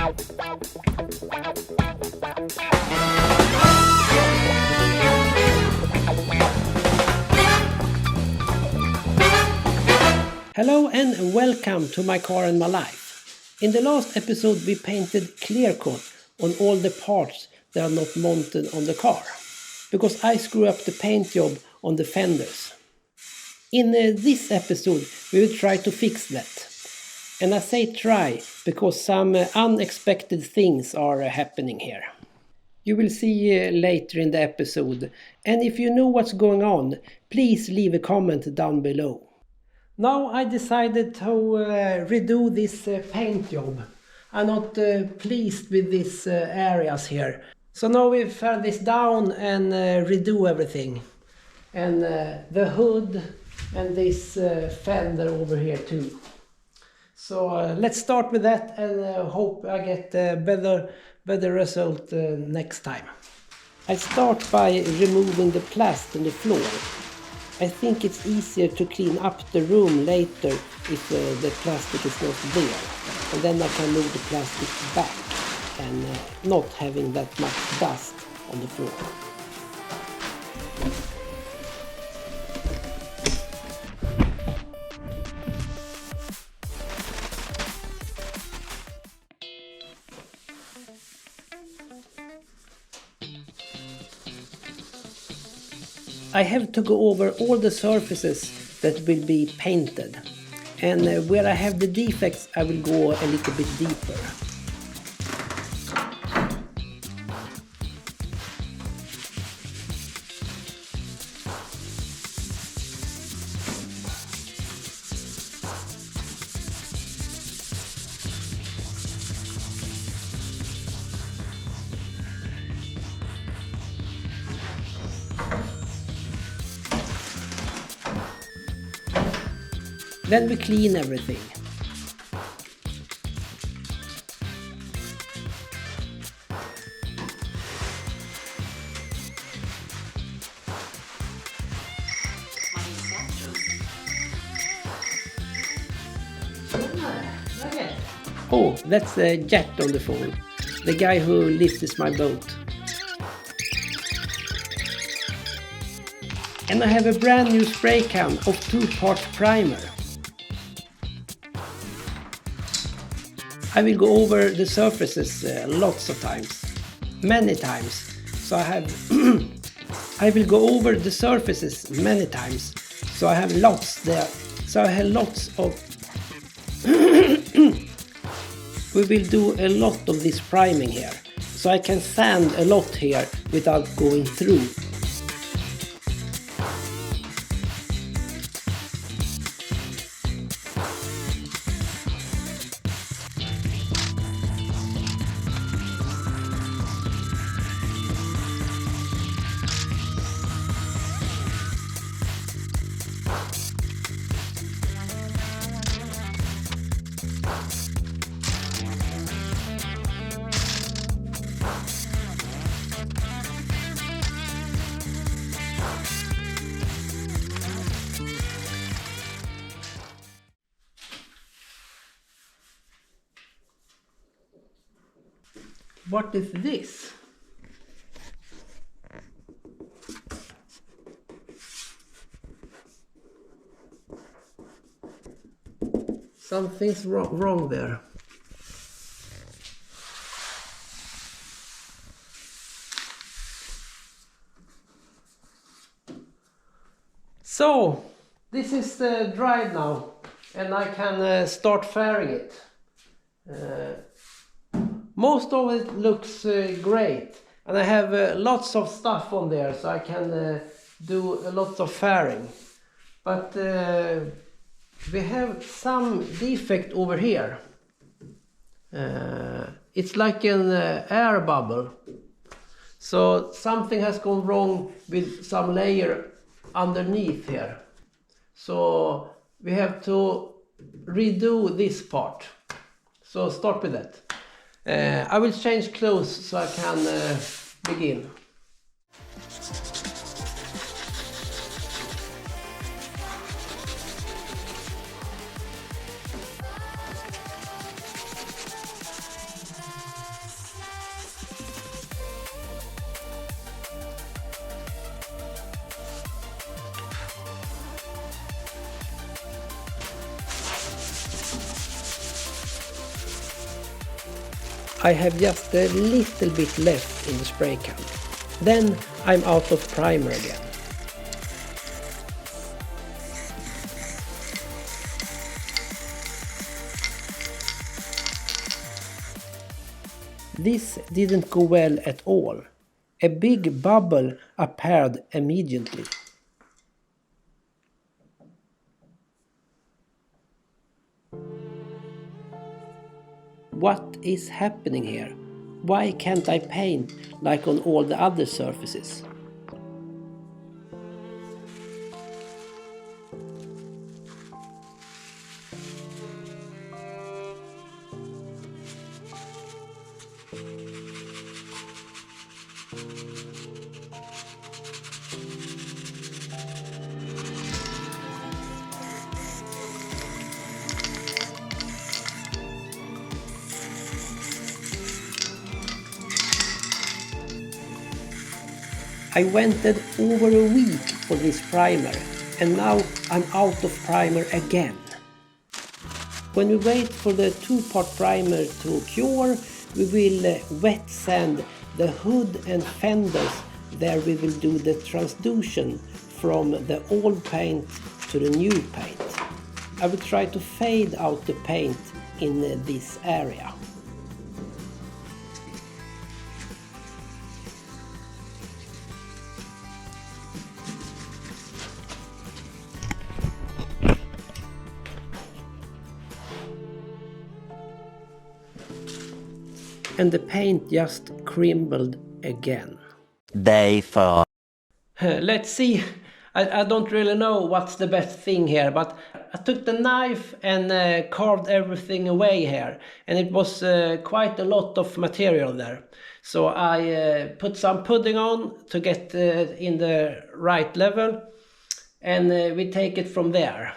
Hello and welcome to my car and my life. In the last episode we painted clear coat on all the parts that are not mounted on the car, because I screw up the paint job on the fenders. In this episode we will try to fix that. And I say try because some unexpected things are happening here. You will see later in the episode, and if you know what's going on, please leave a comment down below. Now I decided to redo this paint job. I'm not pleased with these areas here. So now we fell this down and redo everything. And the hood and this fender over here too. So let's start with that and hope I get a better result next time. I start by removing the plastic on the floor. I think it's easier to clean up the room later if the plastic is not there. And then I can move the plastic back and not having that much dust on the floor. I have to go over all the surfaces that will be painted, and where I have the defects I will go a little bit deeper. Then we clean everything. Oh, that's Jet on the phone, the guy who lifts my boat. And I have a brand new spray can of 2-part primer. I will go over the surfaces lots of times, many times. So I will go over the surfaces many times. So I have lots there. So I have lots of. We will do a lot of this priming here. So I can sand a lot here without going through. What is this? Something's wrong there. So, this is dried now, and I can start fairing it. Most of it looks great, and I have lots of stuff on there, so I can do a lot of fairing. But we have some defect over here. It's like an air bubble. So something has gone wrong with some layer underneath here. So we have to redo this part. So start with that. I will change clothes so I can begin. I have just a little bit left in the spray can. Then I'm out of primer again. This didn't go well at all. A big bubble appeared immediately. What is happening here? Why can't I paint like on all the other surfaces? I waited over a week for this primer and now I'm out of primer again. When we wait for the two-part primer to cure, we will wet sand the hood and fenders. There we will do the transduction from the old paint to the new paint. I will try to fade out the paint in this area. And the paint just crumbled again. Day 4. Let's see. I don't really know what's the best thing here, but I took the knife and carved everything away here, and it was quite a lot of material there. So I put some pudding on to get in the right level, and we take it from there.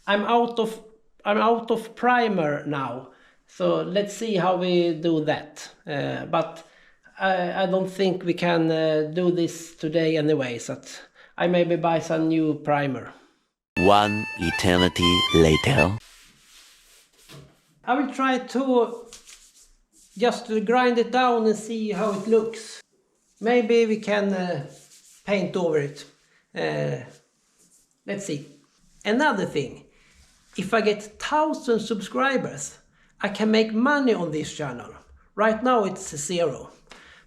I'm out of primer now, so let's see how we do that. But I don't think we can do this today anyway, so I maybe buy some new primer. One eternity later. I will try to just grind it down and see how it looks. Maybe we can paint over it. Let's see. Another thing, if I get 1,000 subscribers, I can make money on this channel. Right now it's 0.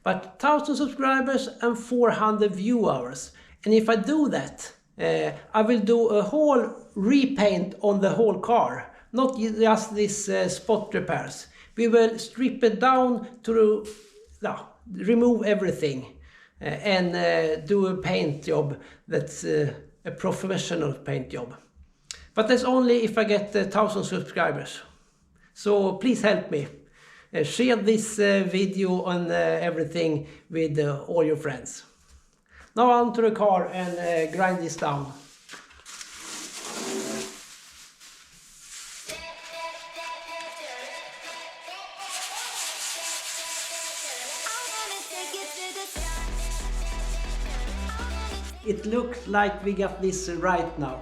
But 1,000 subscribers and 400 view hours. And if I do that, I will do a whole repaint on the whole car. Not just these spot repairs. We will strip it down to remove everything. And do a paint job that's a professional paint job. But that's only if I get 1,000 subscribers. So please help me. Share this video on everything with all your friends. Now on to the car and grind this down. It looks like we got this right now,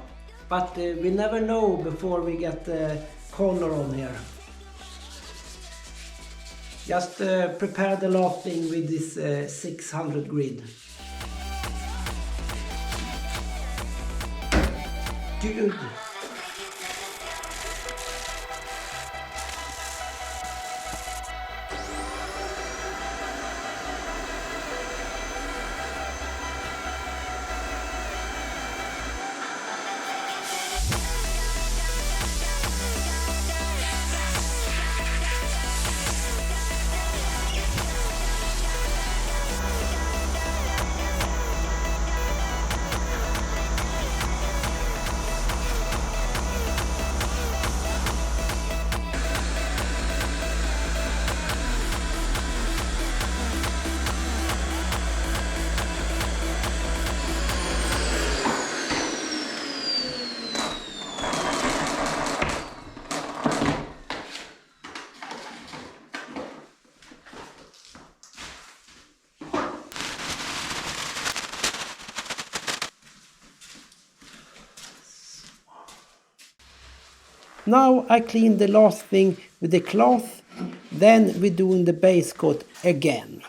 but we never know before we get the color on here. Just prepare the last thing with this 600 grid. Dude. Now I clean the last thing with the cloth Then we're doing the base coat again.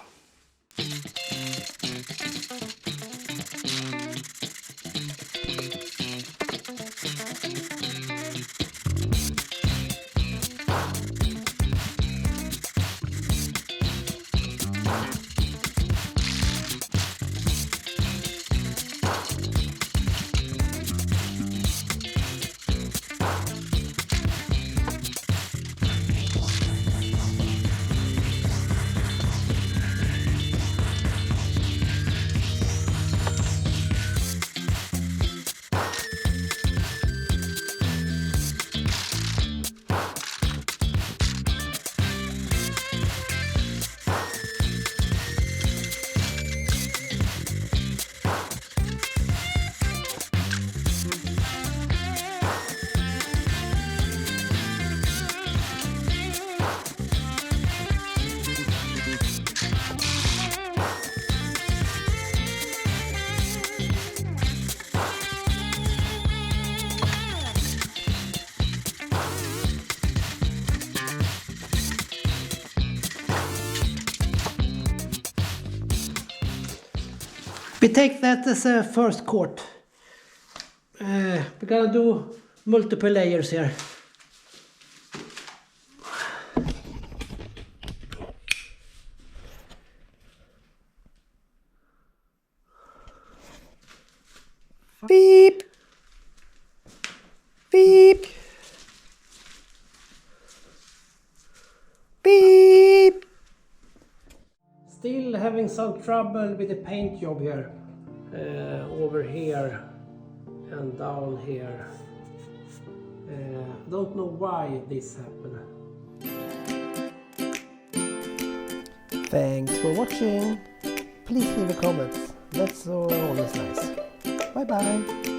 We take that as a first coat. We're gonna do multiple layers here. Beep! Beep! Beep! Still having some trouble with the paint job here. Over here and down here. Don't know why this happened. Thanks for watching. Please leave a comment. That's always nice. Bye bye.